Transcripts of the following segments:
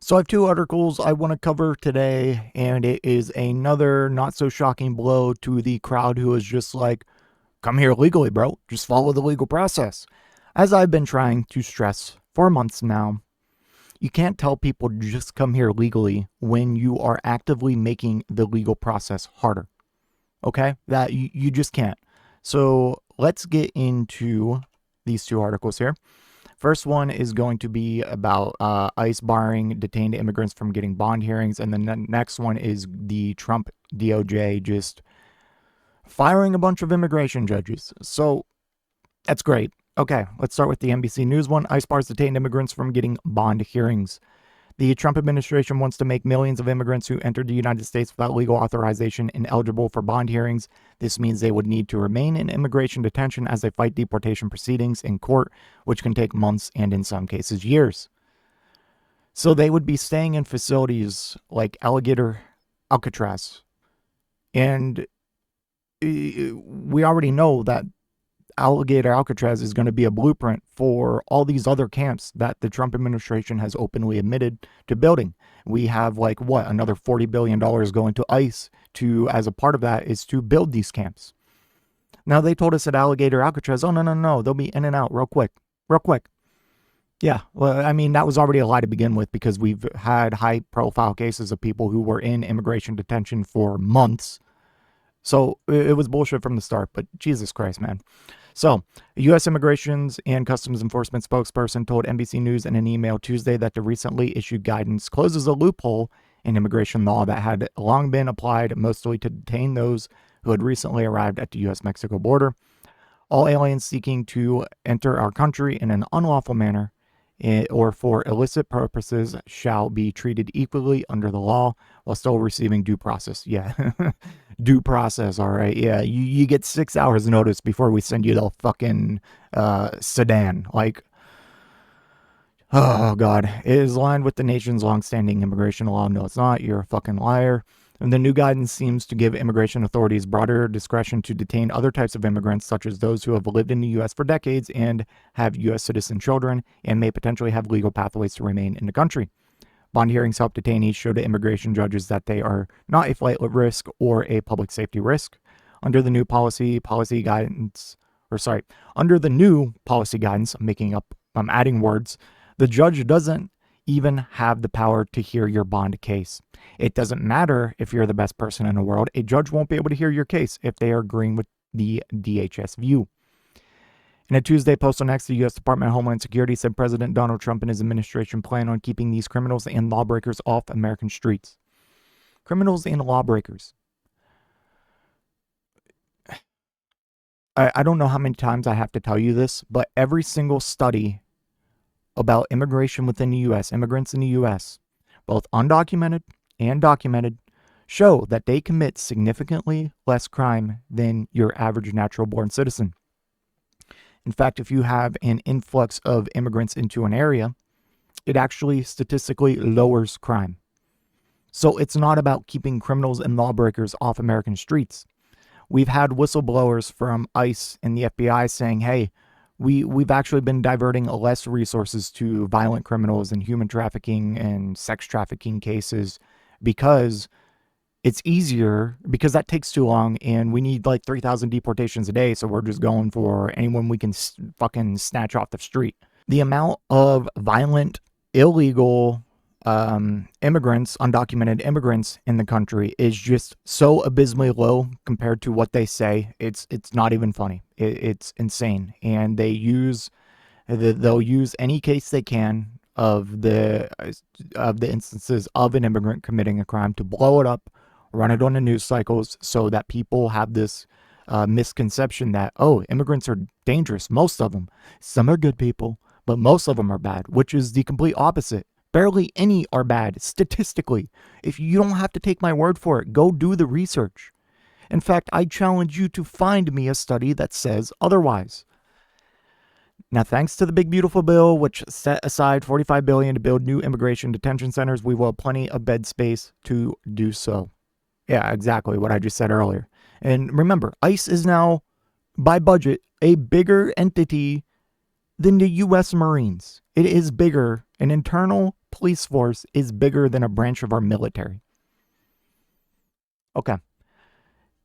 So I have two articles I want to cover today, and it is another not so shocking blow to the crowd who is just like, come here legally, bro. Just follow the legal process. As I've been trying to stress for months now, you can't tell people to just come here legally when you are actively making the legal process harder. Okay? That you just can't. So let's get into these two articles here. First one is going to be about ICE barring detained immigrants from getting bond hearings. And then the next one is the Trump DOJ just firing a bunch of immigration judges. So that's great. Okay, let's start with the NBC News one. ICE bars detained immigrants from getting bond hearings. The Trump administration wants to make millions of immigrants who entered the United States without legal authorization ineligible for bond hearings. This means they would need to remain in immigration detention as they fight deportation proceedings in court, which can take months and in some cases years. So they would be staying in facilities like Alligator Alcatraz. And we already know that Alligator Alcatraz is going to be a blueprint for all these other camps that the Trump administration has openly admitted to building. We have another $40 billion going to ICE to, as a part of that, is to build these camps. Now they told us at Alligator Alcatraz, oh, no, they'll be in and out real quick. Yeah, well, I mean, that was already a lie to begin with because we've had high profile cases of people who were in immigration detention for months. So it was bullshit from the start, but Jesus Christ, man. So, a U.S. Immigrations and Customs Enforcement spokesperson told NBC News in an email Tuesday that the recently issued guidance closes a loophole in immigration law that had long been applied mostly to detain those who had recently arrived at the U.S.-Mexico border. All aliens seeking to enter our country in an unlawful manner or for illicit purposes shall be treated equally under the law while still receiving due process. Yeah, due process, all right. Yeah, you get 6 hours notice before we send you the fucking sedan. Oh, God. It is aligned with the nation's longstanding immigration law. No, it's not. You're a fucking liar. And the new guidance seems to give immigration authorities broader discretion to detain other types of immigrants, such as those who have lived in the U.S. for decades and have U.S. citizen children and may potentially have legal pathways to remain in the country. Bond hearings help detainees show to immigration judges that they are not a flight risk or a public safety risk. Under the new policy guidance, I'm adding words, the judge doesn't even have the power to hear your bond case. It doesn't matter if you're the best person in the world. A judge won't be able to hear your case if they are agreeing with the DHS view. In a Tuesday post on X, the U.S. Department of Homeland Security said President Donald Trump and his administration plan on keeping these criminals and lawbreakers off American streets. Criminals and lawbreakers. I don't know how many times I have to tell you this, but every single study about immigration within the U.S., immigrants in the U.S., both undocumented and documented, show that they commit significantly less crime than your average natural-born citizen. In fact, if you have an influx of immigrants into an area, it actually statistically lowers crime. So it's not about keeping criminals and lawbreakers off American streets. We've had whistleblowers from ICE and the FBI saying, hey, we've actually been diverting less resources to violent criminals and human trafficking and sex trafficking cases because it's easier, because that takes too long and we need 3,000 deportations a day. So we're just going for anyone we can fucking snatch off the street. The amount of violent, illegal immigrants, undocumented immigrants in the country is just so abysmally low compared to what they say. It's not even funny. It's insane. And they'll use any case they can of the instances of an immigrant committing a crime to blow it up, run it on the news cycles so that people have this misconception that, oh, immigrants are dangerous. Most of them. Some are good people, but most of them are bad, which is the complete opposite. Barely any are bad, statistically. If you don't have to take my word for it, go do the research. In fact, I challenge you to find me a study that says otherwise. Now, thanks to the big beautiful bill, which set aside $45 billion to build new immigration detention centers, we will have plenty of bed space to do so. Yeah, exactly what I just said earlier. And remember, ICE is now, by budget, a bigger entity than the U.S. Marines. It is bigger. An internal police force is bigger than a branch of our military. Okay.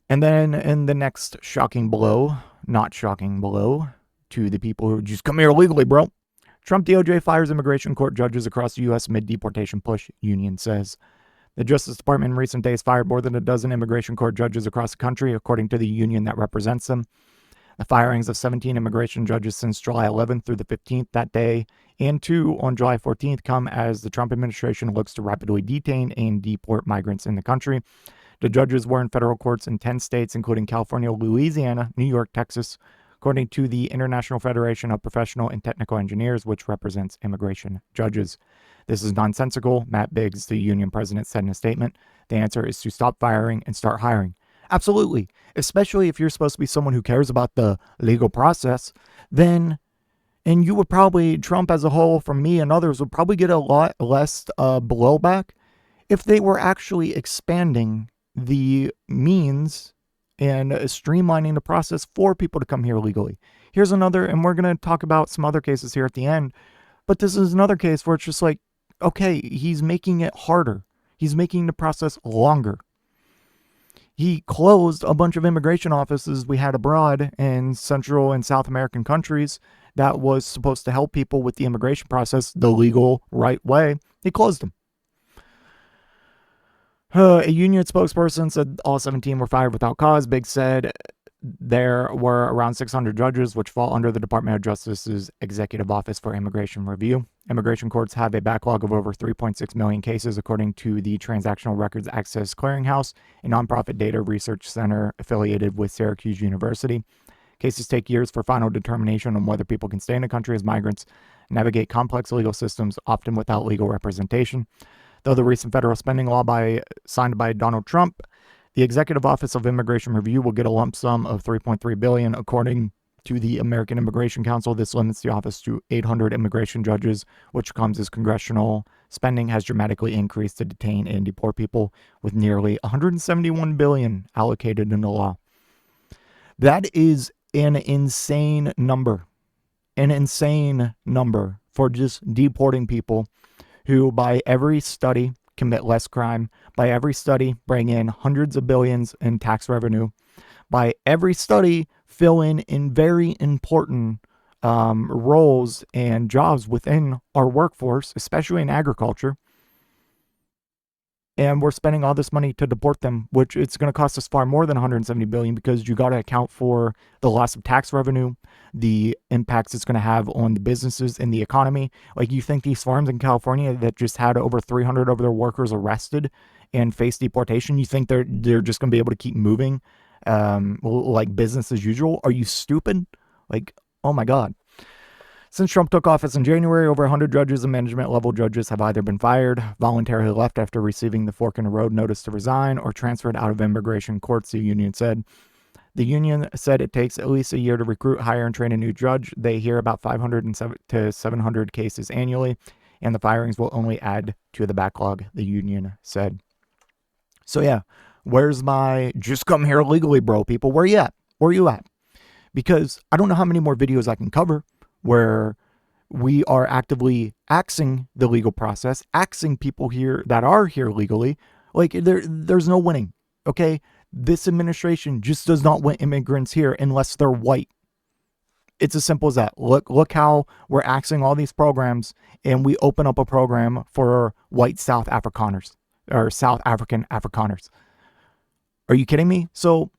And then in the next shocking blow, not shocking blow, to the people who just come here illegally, bro. Trump DOJ fires immigration court judges across the U.S. mid deportation push, union says. The Justice Department in recent days fired more than a dozen immigration court judges across the country, according to the union that represents them. The firings of 17 immigration judges since July 11th through the 15th that day, and 2 on July 14th, come as the Trump administration looks to rapidly detain and deport migrants in the country. The judges were in federal courts in 10 states, including California, Louisiana, New York, Texas, according to the International Federation of Professional and Technical Engineers, which represents immigration judges. This is nonsensical, Matt Biggs, the union president, said in a statement. The answer is to stop firing and start hiring. Absolutely. Especially if you're supposed to be someone who cares about the legal process, then, and you would probably, Trump as a whole, from me and others, would probably get a lot less blowback if they were actually expanding the means and streamlining the process for people to come here legally. Here's another, and we're going to talk about some other cases here at the end, but this is another case where it's just like, okay, he's making it harder. He's making the process longer. He closed a bunch of immigration offices we had abroad in Central and South American countries that was supposed to help people with the immigration process the legal, right way. He closed them. A union spokesperson said all 17 were fired without cause. Biggs said there were around 600 judges, which fall under the Department of Justice's Executive Office for Immigration Review. Immigration courts have a backlog of over 3.6 million cases, according to the Transactional Records Access Clearinghouse, a nonprofit data research center affiliated with Syracuse University. Cases take years for final determination on whether people can stay in the country as migrants, navigate complex legal systems, often without legal representation. Though the recent federal spending law signed by Donald Trump, the Executive Office of Immigration Review will get a lump sum of $3.3 billion, according to the American Immigration Council. This limits the office to 800 immigration judges, which comes as congressional spending has dramatically increased to detain and deport people, with nearly $171 billion allocated in the law. That is an insane number. An insane number for just deporting people who, by every study, commit less crime, by every study, bring in hundreds of billions in tax revenue, by every study, fill in very important roles and jobs within our workforce, especially in agriculture. And we're spending all this money to deport them, which it's going to cost us far more than $170 billion, because you got to account for the loss of tax revenue, the impacts it's going to have on the businesses and the economy. Like, you think these farms in California that just had over 300 of their workers arrested and face deportation, you think they're just going to be able to keep moving like business as usual? Are you stupid? Like, oh my God. Since Trump took office in January, over 100 judges and management-level judges have either been fired, voluntarily left after receiving the fork-in-the-road notice to resign, or transferred out of immigration courts, the union said. The union said it takes at least a year to recruit, hire, and train a new judge. They hear about 500 to 700 cases annually, and the firings will only add to the backlog, the union said. So yeah, where's my just come here legally, bro, people? Where you at? Where you at? Because I don't know how many more videos I can cover where we are actively axing the legal process, axing people here that are here legally. Like, there's no winning, okay? This administration just does not want immigrants here unless they're white. It's as simple as that. Look how we're axing all these programs, and we open up a program for white South Afrikaners, or South African Afrikaners. Are you kidding me? So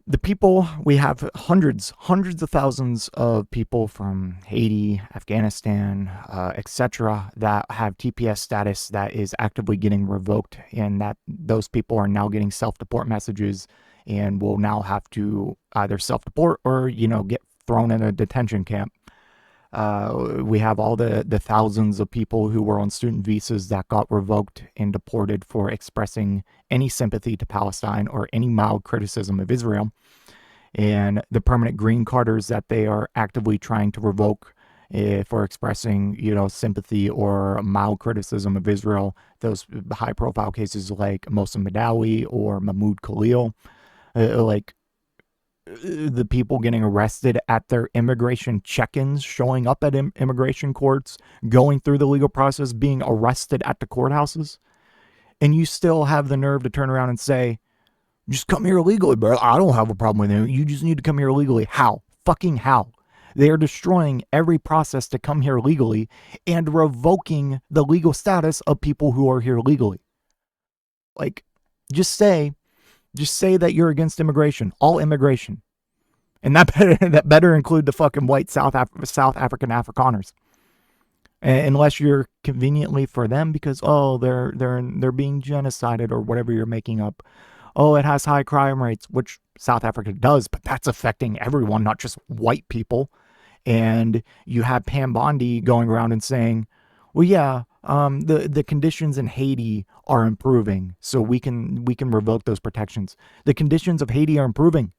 the people, we have hundreds of thousands of people from Haiti, Afghanistan, etc., that have TPS status that is actively getting revoked, and that those people are now getting self-deport messages and will now have to either self-deport or, get thrown in a detention camp. We have all the thousands of people who were on student visas that got revoked and deported for expressing any sympathy to Palestine or any mild criticism of Israel. And the permanent green carders that they are actively trying to revoke for expressing, sympathy or mild criticism of Israel. Those high-profile cases like Mohsen Madawi or Mahmoud Khalil, the people getting arrested at their immigration check-ins, showing up at immigration courts, going through the legal process, being arrested at the courthouses, and you still have the nerve to turn around and say, just come here illegally, bro. I don't have a problem with it. You just need to come here illegally. How? Fucking how? They are destroying every process to come here legally and revoking the legal status of people who are here legally. Like, just say that you're against immigration, all immigration. And that better include the fucking white South African Afrikaners. Unless you're conveniently for them because, oh, they're being genocided or whatever you're making up. Oh, it has high crime rates, which South Africa does, but that's affecting everyone, not just white people. And you have Pam Bondi going around and saying, well, yeah, the conditions in Haiti are improving, so we can revoke those protections. The conditions of Haiti are improving.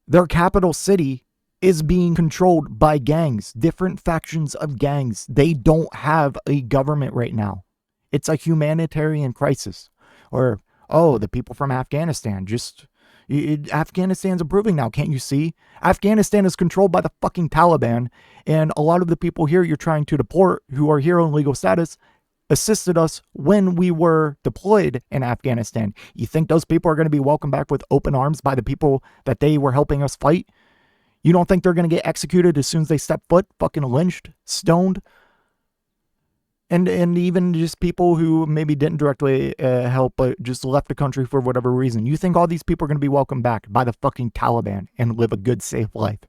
Their capital city is being controlled by gangs, different factions of gangs. They don't have a government right now. It's a humanitarian crisis. Or, oh, the people from Afghanistan, Afghanistan's improving now, can't you see? Afghanistan is controlled by the fucking Taliban, and a lot of the people here you're trying to deport who are here on legal status assisted us when we were deployed in Afghanistan. You think those people are going to be welcomed back with open arms by the people that they were helping us fight? You don't think they're going to get executed as soon as they step foot, fucking lynched, stoned? And even just people who maybe didn't directly help, but just left the country for whatever reason. You think all these people are going to be welcomed back by the fucking Taliban and live a good, safe life?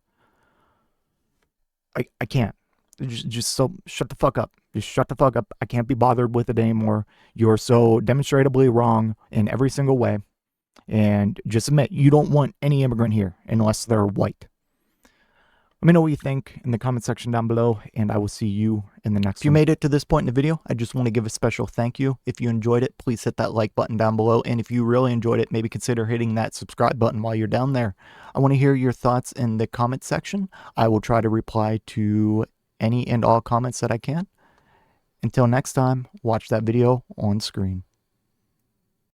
I can't. So shut the fuck up. Just shut the fuck up. I can't be bothered with it anymore. You're so demonstrably wrong in every single way. And just admit, you don't want any immigrant here unless they're white. Let me know what you think in the comment section down below, and I will see you in the next one. If you made it to this point in the video, I just want to give a special thank you. If you enjoyed it, please hit that like button down below, and if you really enjoyed it, maybe consider hitting that subscribe button while you're down there. I want to hear your thoughts in the comment section. I will try to reply to any and all comments that I can. Until next time, watch that video on screen.